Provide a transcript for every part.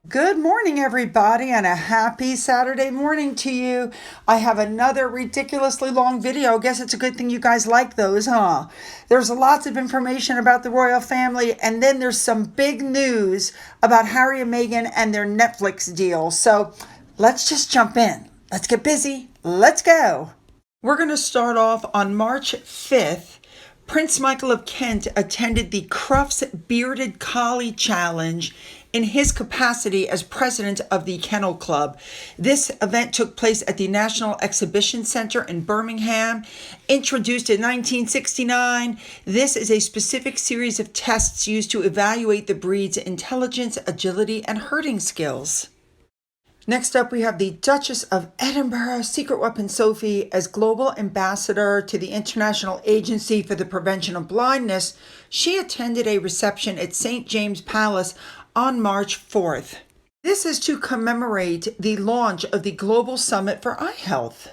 Good morning, everybody, and a happy Saturday morning to you. I have another ridiculously long video. Guess it's a good thing you guys like those, huh? There's lots of information about the royal family, and then there's some big news about Harry and Meghan and their Netflix deal. So let's just jump in. Let's get busy. Let's go. We're going to start off on March 5th. Prince Michael of Kent attended the Crufts Bearded Collie Challenge in his capacity as president of the Kennel Club. This event took place at the National Exhibition Center in Birmingham. Introduced in 1969, this is a specific series of tests used to evaluate the breed's intelligence, agility, and herding skills. Next up, we have the Duchess of Edinburgh, secret weapon Sophie, as global ambassador to the International Agency for the Prevention of Blindness. She attended a reception at St. James Palace on March 4th. This is to commemorate the launch of the Global Summit for Eye Health.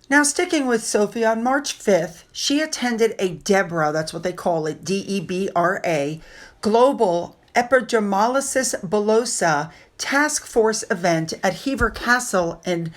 Now, sticking with Sophie, on March 5th, she attended a DEBRA, that's what they call it, DEBRA, Global Epidermolysis Bullosa Task Force event at Hever Castle in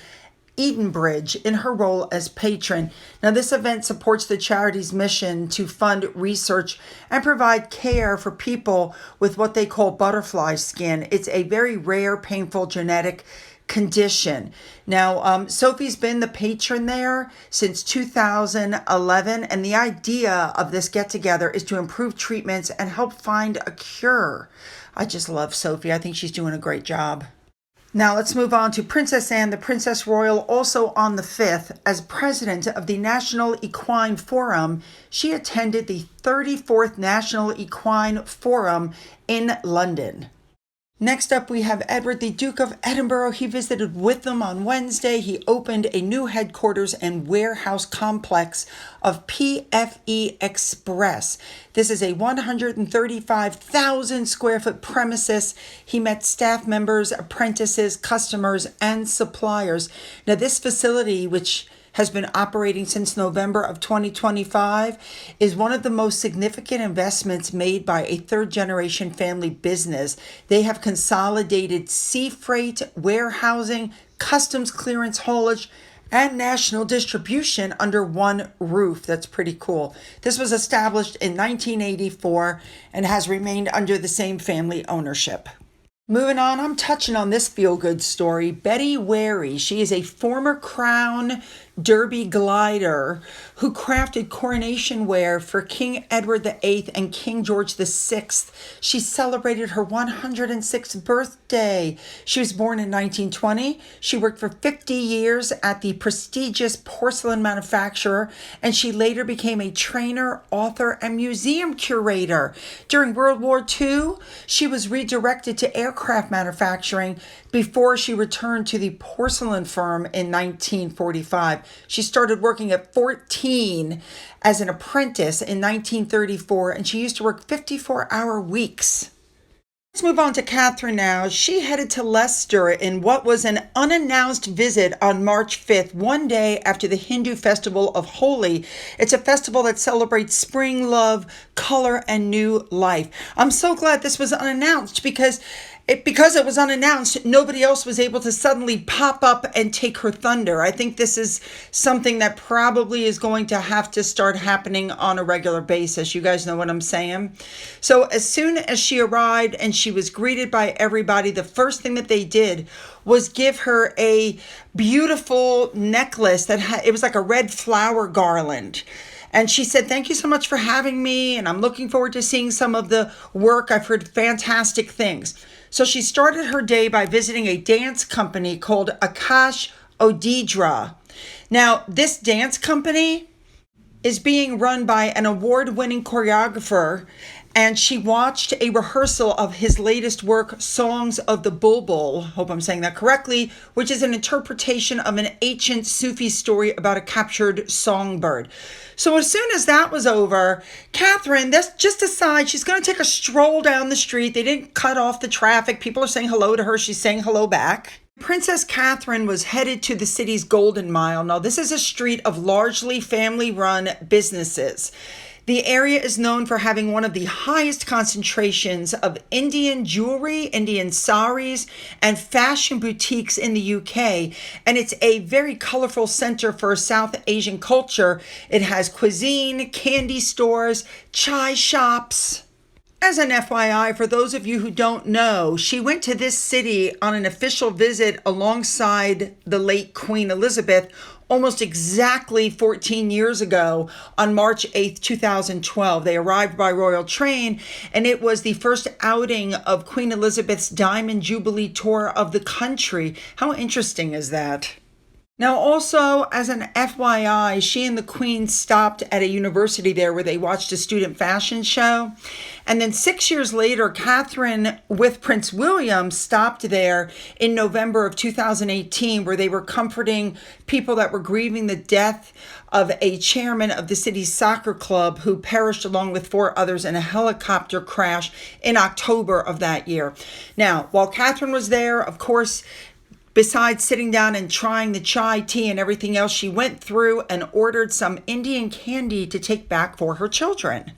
Edenbridge in her role as patron. Now, this event supports the charity's mission to fund research and provide care for people with what they call butterfly skin. It's a very rare, painful genetic condition. Now, Sophie's been the patron there since 2011, and the idea of this get-together is to improve treatments and help find a cure. I just love Sophie. I think she's doing a great job. Now let's move on to Princess Anne, the Princess Royal, also on the 5th. As president of the National Equine Forum, she attended the 34th National Equine Forum in London. Next up, we have Edward, the Duke of Edinburgh. He visited Witham on Wednesday. He opened a new headquarters and warehouse complex of PFE Express. This is a 135,000 square foot premises. He met staff members, apprentices, customers, and suppliers. Now, this facility, which has been operating since November of 2025, is one of the most significant investments made by a third-generation family business. They have consolidated sea freight, warehousing, customs clearance haulage, and national distribution under one roof. That's pretty cool. This was established in 1984 and has remained under the same family ownership. Moving on, I'm touching on this feel-good story. Betty Wary, she is a former Crown Derby glider who crafted coronation wear for King Edward VIII and King George VI. She celebrated her 106th birthday. She was born in 1920. She worked for 50 years at the prestigious porcelain manufacturer, and she later became a trainer, author, and museum curator. During World War II, she was redirected to aircraft manufacturing before she returned to the porcelain firm in 1945. She started working at 14 as an apprentice in 1934, and she used to work 54-hour weeks. Let's move on to Catherine now. She headed to Leicester in what was an unannounced visit on March 5th, one day after the Hindu festival of Holi. It's a festival that celebrates spring, love, color, and new life. I'm so glad this was unannounced because it was unannounced, nobody else was able to suddenly pop up and take her thunder. I think this is something that probably is going to have to start happening on a regular basis. You guys know what I'm saying? So as soon as she arrived and she was greeted by everybody, the first thing that they did was give her a beautiful necklace that it was like a red flower garland. And she said, "Thank you so much for having me, and I'm looking forward to seeing some of the work. I've heard fantastic things." So she started her day by visiting a dance company called Akash Odidra. Now, this dance company is being run by an award-winning choreographer, and she watched a rehearsal of his latest work, Songs of the Bulbul, hope I'm saying that correctly, which is an interpretation of an ancient Sufi story about a captured songbird. So as soon as that was over, Catherine, that's just aside, she's going to take a stroll down the street. They didn't cut off the traffic. People are saying hello to her. She's saying hello back. Princess Catherine was headed to the city's Golden Mile. Now, this is a street of largely family-run businesses. The area is known for having one of the highest concentrations of Indian jewelry, Indian saris, and fashion boutiques in the UK. And it's a very colorful center for South Asian culture. It has cuisine, candy stores, chai shops. As an FYI, for those of you who don't know, she went to this city on an official visit alongside the late Queen Elizabeth almost exactly 14 years ago on March 8th, 2012. They arrived by royal train, and it was the first outing of Queen Elizabeth's Diamond Jubilee tour of the country. How interesting is that? Now, also, as an FYI, she and the Queen stopped at a university there where they watched a student fashion show. And then 6 years later, Catherine with Prince William stopped there in November of 2018, where they were comforting people that were grieving the death of a chairman of the city's soccer club who perished along with 4 others in a helicopter crash in October of that year. Now, while Catherine was there, of course, besides sitting down and trying the chai tea and everything else, she went through and ordered some Indian candy to take back for her children.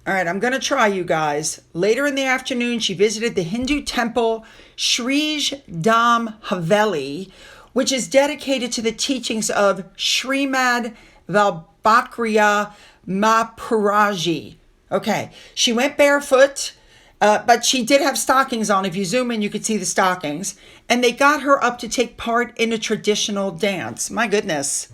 All right, I'm going to try, you guys. Later in the afternoon, she visited the Hindu temple Shrij Dham Haveli, which is dedicated to the teachings of Srimad Valbhakriya Mahapuraji. Okay, she went barefoot. But she did have stockings on. If you zoom in, you could see the stockings. And they got her up to take part in a traditional dance. My goodness.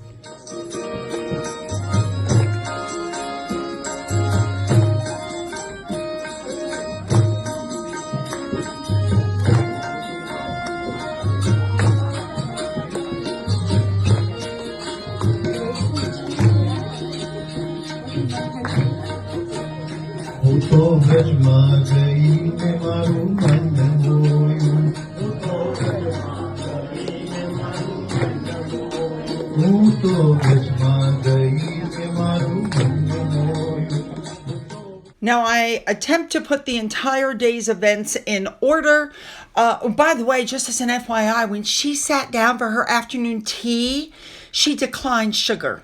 Now, I attempt to put the entire day's events in order. By the way, just as an FYI, when she sat down for her afternoon tea, she declined sugar.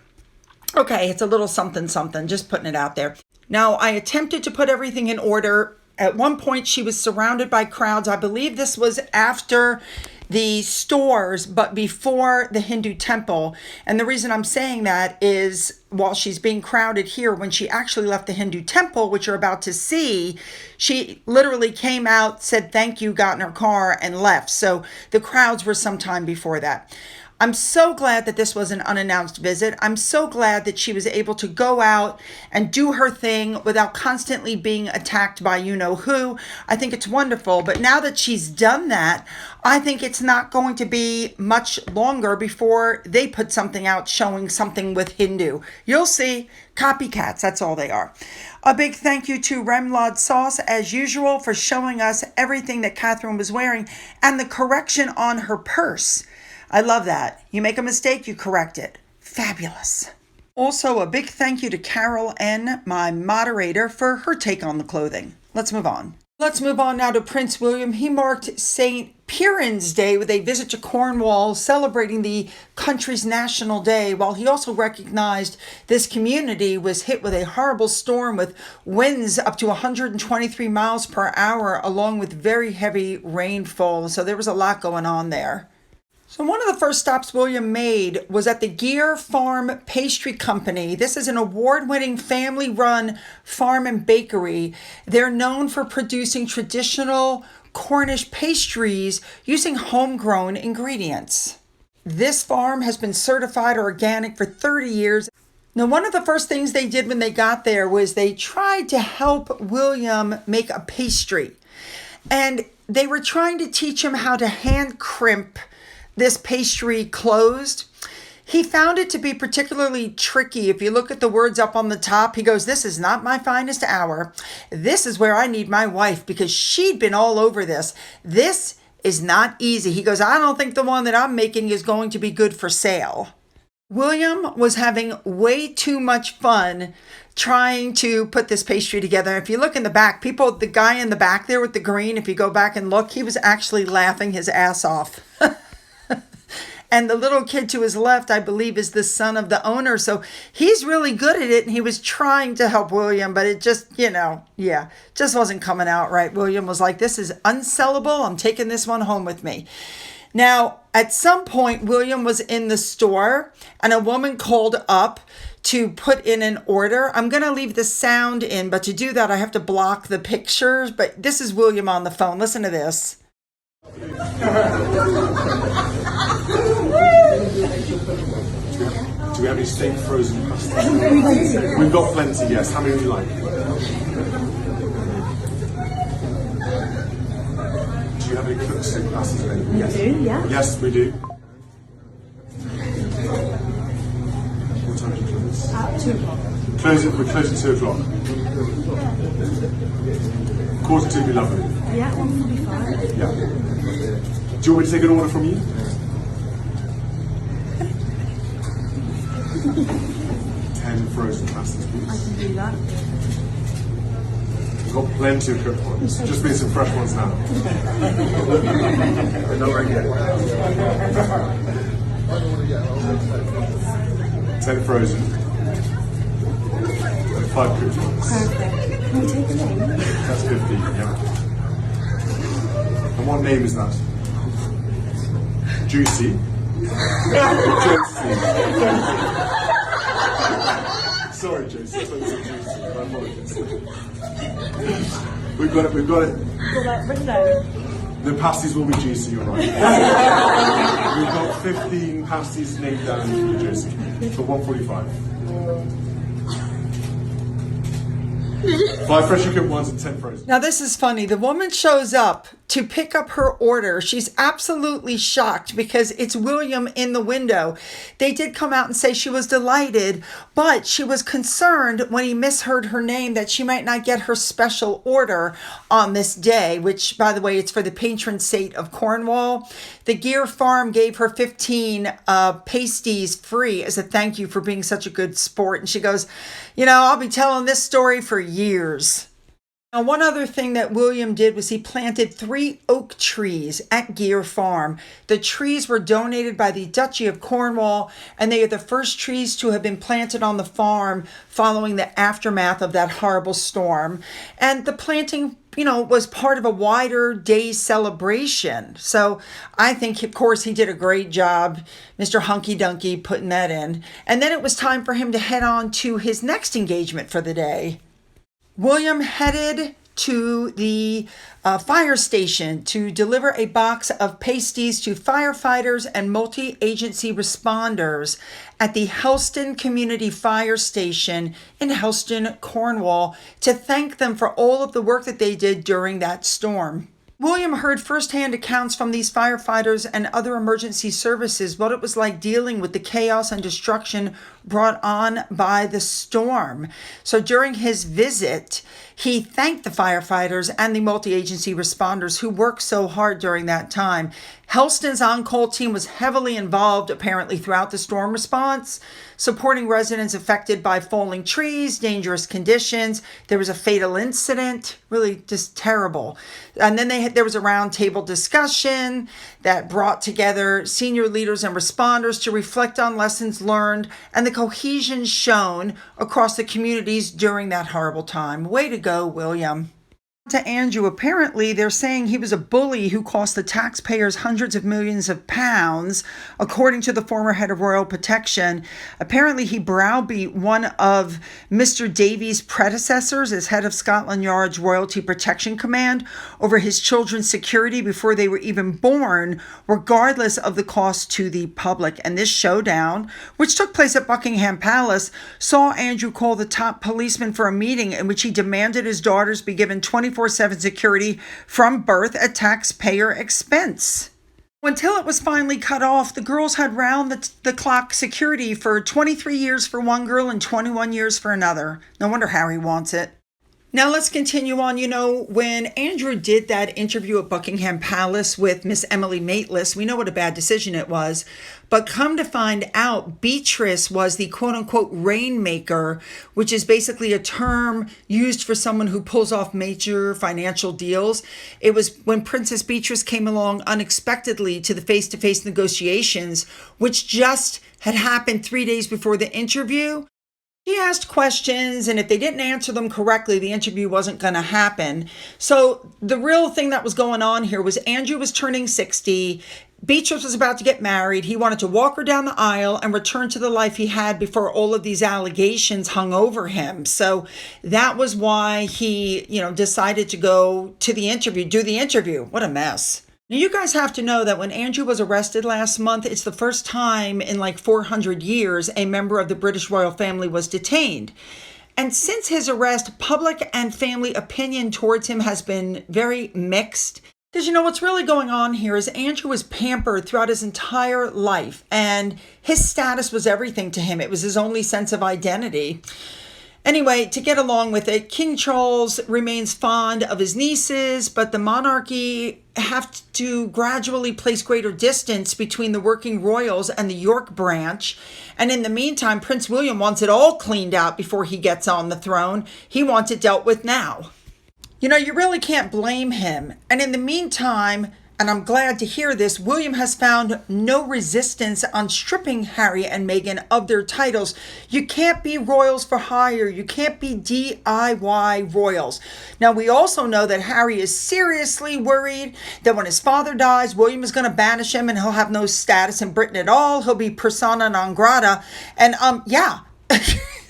Okay, it's a little something, just putting it out there. Now, I attempted to put everything in order. At one point, she was surrounded by crowds. I believe this was after the stores, but before the Hindu temple. And the reason I'm saying that is while she's being crowded here, when she actually left the Hindu temple, which you're about to see, she literally came out, said thank you, got in her car and left. So the crowds were some time before that. I'm so glad that this was an unannounced visit. I'm so glad that she was able to go out and do her thing without constantly being attacked by you-know-who. I think it's wonderful. But now that she's done that, I think it's not going to be much longer before they put something out showing something with Hindu. You'll see. Copycats, that's all they are. A big thank you to Remlod Sauce, as usual, for showing us everything that Catherine was wearing and the correction on her purse. I love that. You make a mistake, you correct it. Fabulous. Also, a big thank you to Carol N., my moderator, for her take on the clothing. Let's move on. Let's move on now to Prince William. He marked St. Piran's Day with a visit to Cornwall, celebrating the country's national day, while he also recognized this community was hit with a horrible storm with winds up to 123 miles per hour, along with very heavy rainfall. So there was a lot going on there. So one of the first stops William made was at the Gettr Farm Pastry Company. This is an award-winning family-run farm and bakery. They're known for producing traditional Cornish pastries using homegrown ingredients. This farm has been certified organic for 30 years. Now, one of the first things they did when they got there was they tried to help William make a pastry. And they were trying to teach him how to hand crimp this pastry closed. He found it to be particularly tricky. If you look at the words up on the top, he goes, "This is not my finest hour. This is where I need my wife because she'd been all over this. This is not easy." He goes, "I don't think the one that I'm making is going to be good for sale." William was having way too much fun trying to put this pastry together. If you look in the back, the guy in the back there with the green, if you go back and look, he was actually laughing his ass off. And the little kid to his left, I believe, is the son of the owner. So he's really good at it. And he was trying to help William, but it just, just wasn't coming out right. William was like, this is unsellable. I'm taking this one home with me. Now, at some point, William was in the store and a woman called up to put in an order. I'm going to leave the sound in, but to do that, I have to block the pictures. But this is William on the phone. Listen to this. Do we have any steak frozen pasta? We've got plenty, yes. How many would you like? Do you have any cooked steak pastas available? Yes. We do, yeah. Yes, we do. What time do you close? At 2 o'clock. We close at 2 o'clock. 1:45 would be lovely. Yeah, 1:45. Yeah. Do you want me to take an order from you? 10 frozen pastas, please. I can do that. We've got plenty of cooked ones. Just made some fresh ones now. Not right yet. 10 frozen. And 5 cooked ones. Perfect. Can we take a name? That's 15, yeah. And what name is that? Juicy. Juicy. Sorry, Juicy. I thought you said Juicy. My apologies. We've got it. Got that written down. The pasties will be juicy, you're right. We've got 15 pasties named down for you, Juicy. For 1:45. 5 freshly cooked ones and 10 frozen. Now, this is funny. The woman shows up to pick up her order. She's absolutely shocked because it's William in the window. They did come out and say she was delighted, but she was concerned when he misheard her name that she might not get her special order on this day, which, by the way, it's for the patron saint of Cornwall. The Gettr farm gave her 15 pasties free as a thank you for being such a good sport. And she goes, I'll be telling this story for years. Now, one other thing that William did was he planted 3 oak trees at Gettr Farm. The trees were donated by the Duchy of Cornwall, and they are the first trees to have been planted on the farm following the aftermath of that horrible storm. And the planting, was part of a wider day celebration. So I think, of course, he did a great job, Mr. Hunky Dunky, putting that in. And then it was time for him to head on to his next engagement for the day. William headed to the fire station to deliver a box of pasties to firefighters and multi-agency responders at the Helston Community Fire Station in Helston, Cornwall, to thank them for all of the work that they did during that storm. William heard firsthand accounts from these firefighters and other emergency services what it was like dealing with the chaos and destruction brought on by the storm. So during his visit, he thanked the firefighters and the multi-agency responders who worked so hard during that time. Helston's on-call team was heavily involved, apparently, throughout the storm response, supporting residents affected by falling trees, dangerous conditions. There was a fatal incident, really just terrible. And then there was a roundtable discussion that brought together senior leaders and responders to reflect on lessons learned and the cohesion shown across the communities during that horrible time. Way to go, William. To Andrew, apparently they're saying he was a bully who cost the taxpayers hundreds of millions of pounds, according to the former head of Royal Protection. Apparently he browbeat one of Mr. Davies' predecessors as head of Scotland Yard's Royalty Protection Command over his children's security before they were even born, regardless of the cost to the public. And this showdown, which took place at Buckingham Palace, saw Andrew call the top policeman for a meeting in which he demanded his daughters be given 24/7 security from birth at taxpayer expense. Until it was finally cut off, the girls had round-the-clock security for 23 years for one girl and 21 years for another. No wonder Harry wants it. Now let's continue on. When Andrew did that interview at Buckingham Palace with Miss Emily Maitlis, we know what a bad decision it was. But come to find out, Beatrice was the quote-unquote rainmaker, which is basically a term used for someone who pulls off major financial deals. It was when Princess Beatrice came along unexpectedly to the face-to-face negotiations, which just had happened 3 days before the interview. She asked questions, and if they didn't answer them correctly, the interview wasn't going to happen. So the real thing that was going on here was Andrew was turning 60. Beatrice was about to get married. He wanted to walk her down the aisle and return to the life he had before all of these allegations hung over him. So that was why he, decided to go to the interview, do the interview. What a mess. Now, you guys have to know that when Andrew was arrested last month, it's the first time in like 400 years a member of the British royal family was detained. And since his arrest, public and family opinion towards him has been very mixed. Because what's really going on here is Andrew was pampered throughout his entire life, and his status was everything to him. It was his only sense of identity. Anyway, to get along with it, King Charles remains fond of his nieces, but the monarchy have to gradually place greater distance between the working royals and the York branch. And in the meantime, Prince William wants it all cleaned out before he gets on the throne. He wants it dealt with now. You really can't blame him. And in the meantime, and I'm glad to hear this, William has found no resistance on stripping Harry and Meghan of their titles. You can't be royals for hire. You can't be DIY royals. Now, we also know that Harry is seriously worried that when his father dies, William is going to banish him and he'll have no status in Britain at all. He'll be persona non grata. And yeah.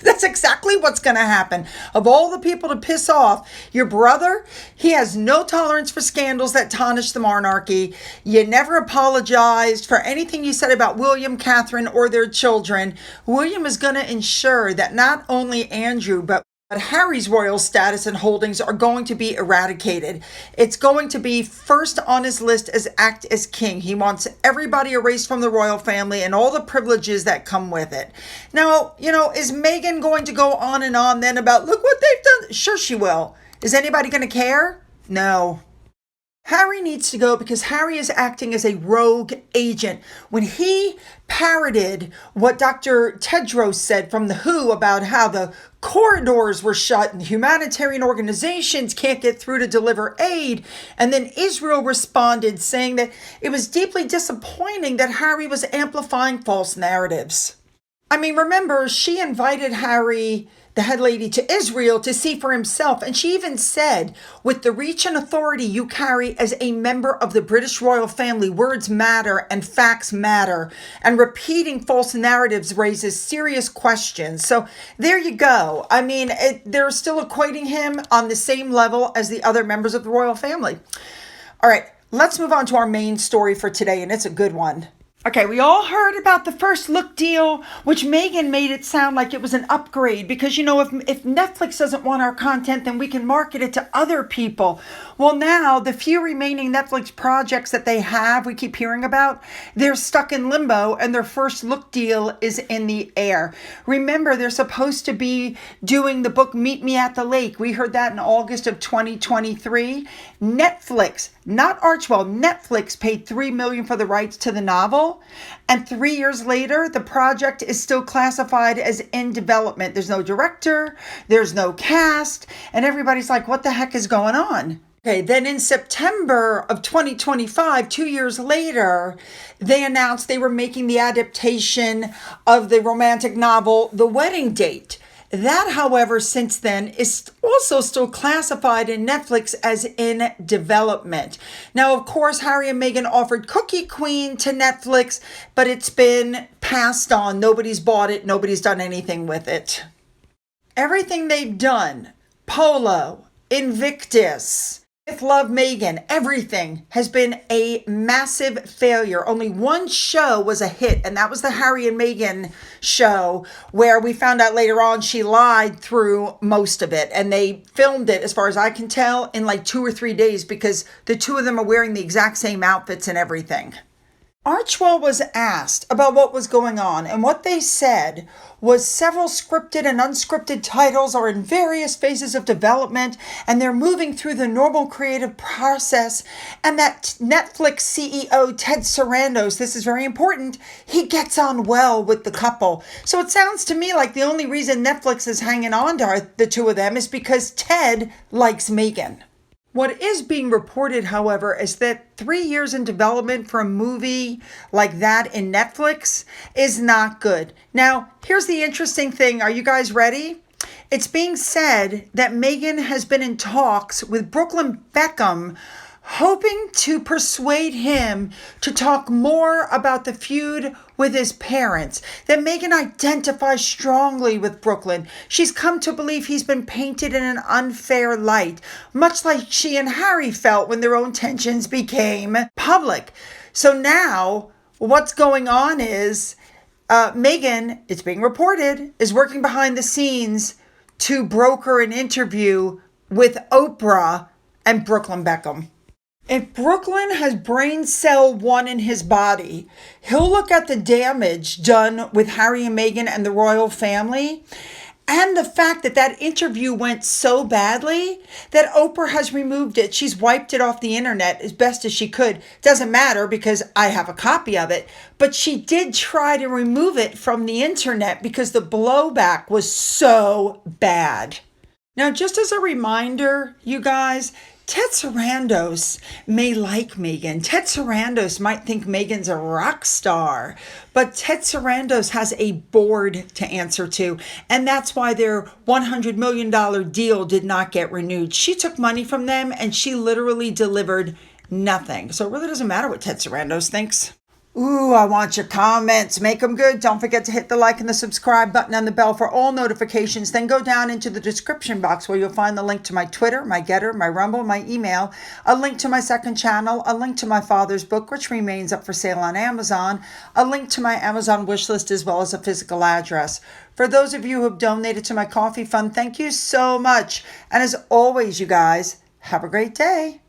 That's exactly what's going to happen. Of all the people to piss off, your brother, he has no tolerance for scandals that tarnish the monarchy. You never apologized for anything you said about William, Catherine, or their children. William is going to ensure that not only Andrew, but Harry's royal status and holdings are going to be eradicated. It's going to be first on his list as act as king. He wants everybody erased from the royal family and all the privileges that come with it. Now, is Meghan going to go on and on then about, look what they've done? Sure she will. Is anybody going to care? No. Harry needs to go because Harry is acting as a rogue agent. When he parroted what Dr. Tedros said from the WHO about how the corridors were shut and humanitarian organizations can't get through to deliver aid, and then Israel responded saying that it was deeply disappointing that Harry was amplifying false narratives. Remember, she invited Harry, the head lady, to Israel to see for himself. And she even said, with the reach and authority you carry as a member of the British royal family, words matter and facts matter. And repeating false narratives raises serious questions. So there you go. They're still equating him on the same level as the other members of the royal family. All right, let's move on to our main story for today, and it's a good one. Okay, we all heard about the first look deal, which Meghan made it sound like it was an upgrade because, if Netflix doesn't want our content, then we can market it to other people. Well, now the few remaining Netflix projects that they have, we keep hearing about, they're stuck in limbo and their first look deal is in the air. Remember, they're supposed to be doing the book Meet Me at the Lake. We heard that in August of 2023. Netflix, not Archwell, Netflix paid $3 million for the rights to the novel. And 3 years later, the project is still classified as in development. There's no director, there's no cast, and everybody's like, what the heck is going on? Okay, then in September of 2025, 2 years later, they announced they were making the adaptation of the romantic novel, The Wedding Date. That, however, since then is also still classified in Netflix as in development. Now, of course, Harry and Meghan offered Cookie Queen to Netflix, but it's been passed on. Nobody's bought it. Nobody's done anything with it. Everything they've done, Polo, Invictus, With Love Meghan, everything has been a massive failure. Only one show was a hit, and that was the Harry and Meghan show, where we found out later on she lied through most of it. And they filmed it, as far as I can tell, in like 2 or 3 days because the two of them are wearing the exact same outfits and everything. Archwell was asked about what was going on, and what they said was several scripted and unscripted titles are in various phases of development, and they're moving through the normal creative process, and that Netflix CEO Ted Sarandos, this is very important, he gets on well with the couple. So it sounds to me like the only reason Netflix is hanging on to the two of them is because Ted likes Meghan. What is being reported, however, is that 3 years in development for a movie like that in Netflix is not good. Now, here's the interesting thing. Are you guys ready? It's being said that Meghan has been in talks with Brooklyn Beckham, hoping to persuade him to talk more about the feud with his parents. That Meghan identifies strongly with Brooklyn. She's come to believe he's been painted in an unfair light, much like she and Harry felt when their own tensions became public. So now, what's going on is Meghan, it's being reported, is working behind the scenes to broker an interview with Oprah and Brooklyn Beckham. If Brooklyn has brain cell 1 in his body, he'll look at the damage done with Harry and Meghan and the royal family, and the fact that that interview went so badly that Oprah has removed it. She's wiped it off the internet as best as she could. Doesn't matter because I have a copy of it, but she did try to remove it from the internet because the blowback was so bad. Now, just as a reminder, you guys, Ted Sarandos may like Meghan. Ted Sarandos might think Meghan's a rock star, but Ted Sarandos has a board to answer to, and that's why their $100 million deal did not get renewed. She took money from them, and she literally delivered nothing. So it really doesn't matter what Ted Sarandos thinks. Ooh, I want your comments. Make them good. Don't forget to hit the like and the subscribe button and the bell for all notifications. Then go down into the description box where you'll find the link to my Twitter, my Gettr, my Rumble, my email, a link to my second channel, a link to my father's book, which remains up for sale on Amazon, a link to my Amazon wish list, as well as a physical address. For those of you who have donated to my coffee fund, thank you so much. And as always, you guys, have a great day.